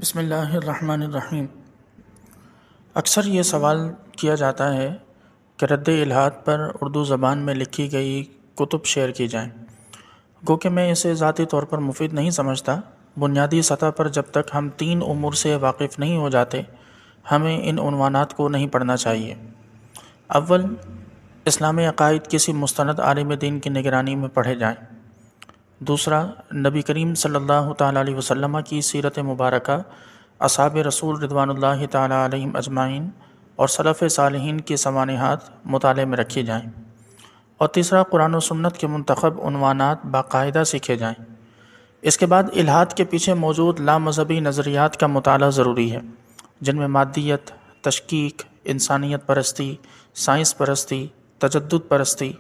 بسم اللہ الرحمن الرحیم۔ اکثر یہ سوال کیا جاتا ہے کہ رد الحاد پر اردو زبان میں لکھی گئی کتب شیئر کی جائیں، گو کہ میں اسے ذاتی طور پر مفید نہیں سمجھتا۔ بنیادی سطح پر جب تک ہم 3 امور سے واقف نہیں ہو جاتے، ہمیں ان عنوانات کو نہیں پڑھنا چاہیے۔ اول، اسلامی عقائد کسی مستند عالم دین کی نگرانی میں پڑھے جائیں۔ دوسرا، نبی کریم صلی اللہ تعالیٰ علیہ وسلم کی سیرت مبارکہ، اصحاب رسول رضوان اللہ تعالیٰ علیہم اجمعین اور سلف صالحین کی سوانحات مطالعے میں رکھی جائیں۔ اور تیسرا، قرآن و سنت کے منتخب عنوانات باقاعدہ سیکھے جائیں۔ اس کے بعد الحاد کے پیچھے موجود لامذہبی نظریات کا مطالعہ ضروری ہے، جن میں مادیت، تشکیک، انسانیت پرستی، سائنس پرستی، تجدد پرستی،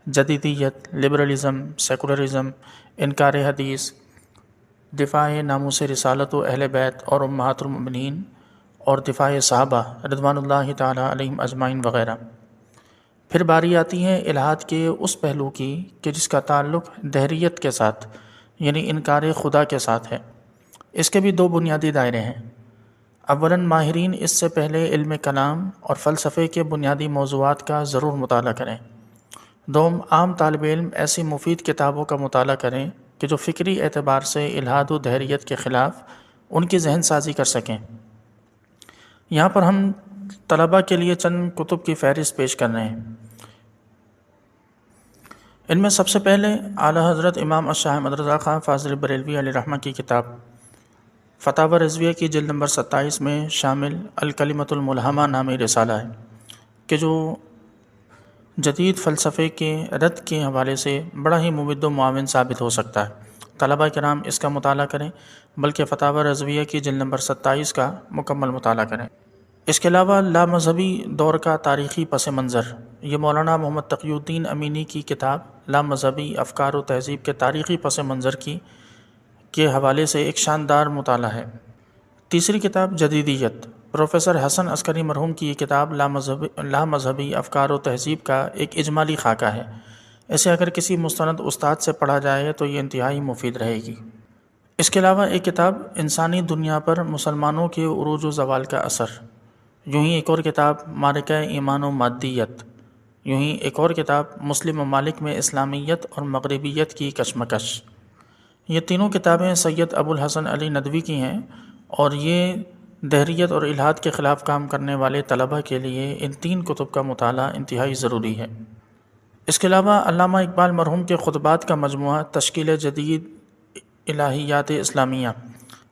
جدیدیت، لبرلزم، سیکولرزم، انکار حدیث، دفاع ناموس رسالت و اہل بیت اور امہات المؤمنین، اور دفاع صحابہ رضوان اللہ تعالیٰ علیہم اجمعین وغیرہ۔ پھر باری آتی ہے الحاد کے اس پہلو کی کہ جس کا تعلق دہریت کے ساتھ، یعنی انکار خدا کے ساتھ ہے۔ اس کے بھی 2 بنیادی دائرے ہیں۔ اولاً، ماہرین اس سے پہلے علم کلام اور فلسفے کے بنیادی موضوعات کا ضرور مطالعہ کریں۔ دوم، عام طالب علم ایسی مفید کتابوں کا مطالعہ کریں کہ جو فکری اعتبار سے الحاد و دہریت کے خلاف ان کی ذہن سازی کر سکیں۔ یہاں پر ہم طلباء کے لیے چند کتب کی فہرست پیش کر رہے ہیں۔ ان میں سب سے پہلے اعلیٰ حضرت امام الشاہ احمد رضا خان فاضل بریلوی علیہ رحمہ کی کتاب فتاوی رضویہ کی جلد نمبر 27 میں شامل الکلمۃ الملہمہ نامی رسالہ ہے، کہ جو جدید فلسفے کے رد کے حوالے سے بڑا ہی مفید و معاون ثابت ہو سکتا ہے۔ طلباء کرام اس کا مطالعہ کریں، بلکہ فتاوی رضویہ کی جلد نمبر 27 کا مکمل مطالعہ کریں۔ اس کے علاوہ لامذہبی دور کا تاریخی پس منظر، یہ مولانا محمد تقی الدین امینی کی کتاب لامذہبی افکار و تہذیب کے تاریخی پس منظر کے حوالے سے ایک شاندار مطالعہ ہے۔ تیسری کتاب جدیدیت، پروفیسر حسن عسکری مرحوم کی یہ کتاب لامذہبی افکار و تہذیب کا ایک اجمالی خاکہ ہے۔ اسے اگر کسی مستند استاد سے پڑھا جائے تو یہ انتہائی مفید رہے گی۔ اس کے علاوہ ایک کتاب انسانی دنیا پر مسلمانوں کے عروج و زوال کا اثر، یوں ہی ایک اور کتاب معرکہ ایمان و مادیت، یوں ہی ایک اور کتاب مسلم ممالک میں اسلامیت اور مغربیت کی کشمکش۔ یہ تینوں کتابیں سید ابو الحسن علی ندوی کی ہیں، اور یہ دہریت اور الحاد کے خلاف کام کرنے والے طلباء کے لیے ان 3 کتب کا مطالعہ انتہائی ضروری ہے۔ اس کے علاوہ علامہ اقبال مرحوم کے خطبات کا مجموعہ تشکیل جدید الہیات اسلامیہ،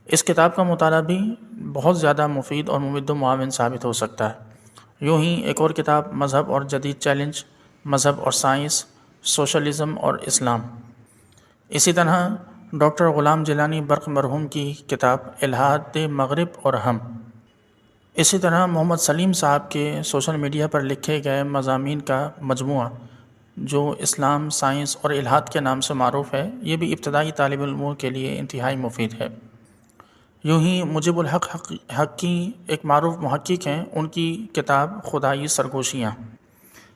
اس کتاب کا مطالعہ بھی بہت زیادہ مفید اور ممد و معاون ثابت ہو سکتا ہے۔ یوں ہی ایک اور کتاب مذہب اور جدید چیلنج، مذہب اور سائنس، سوشلزم اور اسلام۔ اسی طرح ڈاکٹر غلام جیلانی برق مرحوم کی کتاب الحاد مغرب اور ہم۔ اسی طرح محمد سلیم صاحب کے سوشل میڈیا پر لکھے گئے مضامین کا مجموعہ جو اسلام، سائنس اور الحاد کے نام سے معروف ہے، یہ بھی ابتدائی طالب علموں کے لیے انتہائی مفید ہے۔ یوں ہی مجیب الحق حق کی ایک معروف محقق ہیں، ان کی کتاب خدائی سرگوشیاں۔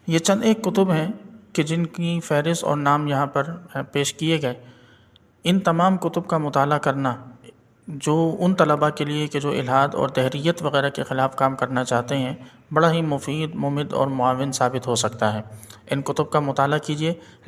یہ چند ایک کتب ہیں کہ جن کی فہرست اور نام یہاں پر پیش کیے گئے۔ ان تمام کتب کا مطالعہ کرنا جو ان طلباء کے لیے کہ جو الحاد اور دہریت وغیرہ کے خلاف کام کرنا چاہتے ہیں، بڑا ہی مفید، ممد اور معاون ثابت ہو سکتا ہے۔ ان کتب کا مطالعہ کیجیے۔